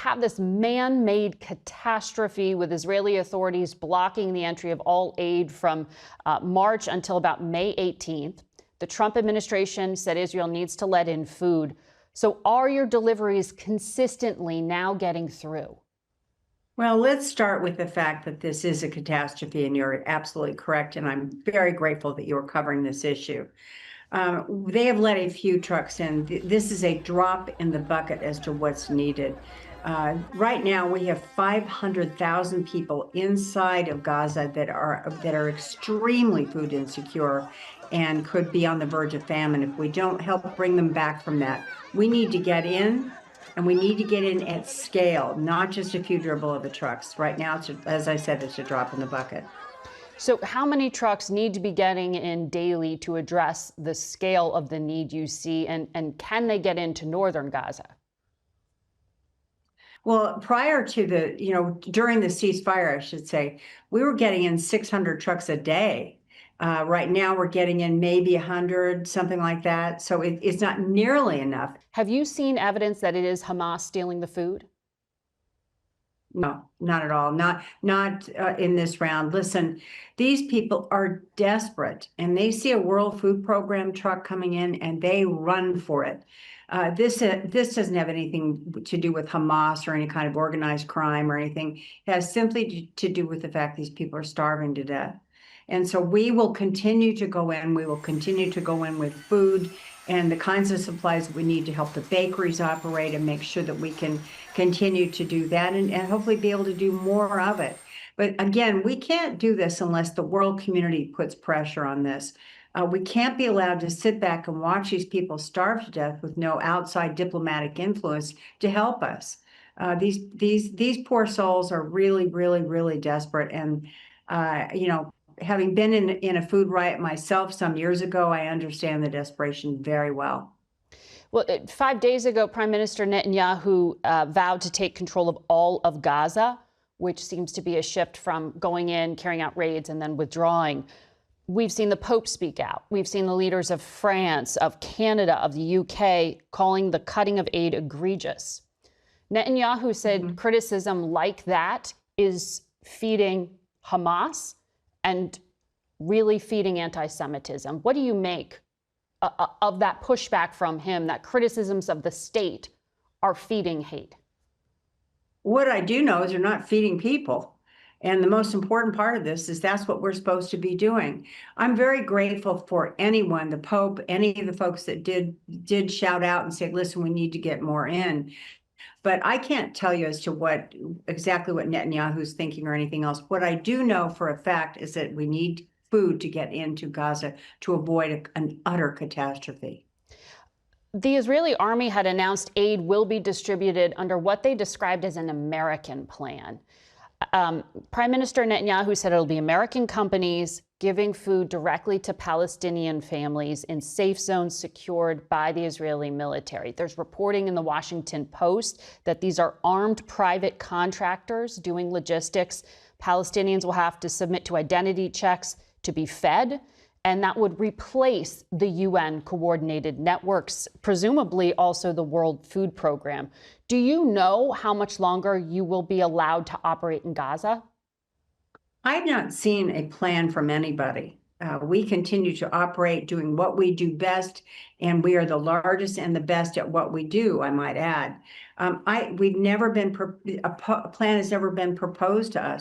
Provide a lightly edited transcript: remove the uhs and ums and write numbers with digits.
have this man-made catastrophe with Israeli authorities blocking the entry of all aid from March until about May 18th. The Trump administration said Israel needs to let in food. So are your deliveries consistently now getting through? Well, let's start with the fact that this is a catastrophe, and you're absolutely correct. And I'm very grateful that you're covering this issue. They have let a few trucks in. This is a drop in the bucket as to what's needed. Right now, we have 500,000 people inside of Gaza that are extremely food insecure and could be on the verge of famine if we don't help bring them back from that. We need to get in. And we need to get in at scale, not just a few dribble of the trucks. Right now, as I said, it's a drop in the bucket. So how many trucks need to be getting in daily to address the scale of the need you see? And can they get into northern Gaza? Well, prior to during the ceasefire, I should say, we were getting in 600 trucks a day. Right now, we're getting in maybe 100, something like that. So it's not nearly enough. Have you seen evidence that it is Hamas stealing the food? No, not at all. Not in this round. Listen, these people are desperate, and they see a World Food Program truck coming in, and they run for it. This doesn't have anything to do with Hamas or any kind of organized crime or anything. It has simply to do with the fact these people are starving to death. And so we will continue to go in. We will continue to go in with food and the kinds of supplies that we need to help the bakeries operate and make sure that we can continue to do that and hopefully be able to do more of it. But again, we can't do this unless the world community puts pressure on this. We can't be allowed to sit back and watch these people starve to death with no outside diplomatic influence to help us. These poor souls are really, really, really desperate. And, having been in a food riot myself some years ago, I understand the desperation very well. Well, 5 days ago, Prime Minister Netanyahu vowed to take control of all of Gaza, which seems to be a shift from going in, carrying out raids, and then withdrawing. We've seen the Pope speak out. We've seen the leaders of France, of Canada, of the UK calling the cutting of aid egregious. Netanyahu said criticism like that is feeding Hamas and really feeding anti-Semitism. What do you make of that pushback from him, that criticisms of the state are feeding hate? What I do know is they're not feeding people. And the most important part of this is that's what we're supposed to be doing. I'm very grateful for anyone, the Pope, any of the folks that did shout out and say, listen, we need to get more in. But I can't tell you as to exactly what Netanyahu's thinking or anything else. What I do know for a fact is that we need food to get into Gaza to avoid an utter catastrophe. The Israeli army had announced aid will be distributed under what they described as an American plan. Prime Minister Netanyahu said it'll be American companies giving food directly to Palestinian families in safe zones secured by the Israeli military. There's reporting in the Washington Post that these are armed private contractors doing logistics. Palestinians will have to submit to identity checks to be fed, and that would replace the UN coordinated networks, presumably also the World Food Program. Do you know how much longer you will be allowed to operate in Gaza? I've not seen a plan from anybody. We continue to operate doing what we do best, and we are the largest and the best at what we do, I might add. A plan has never been proposed to us.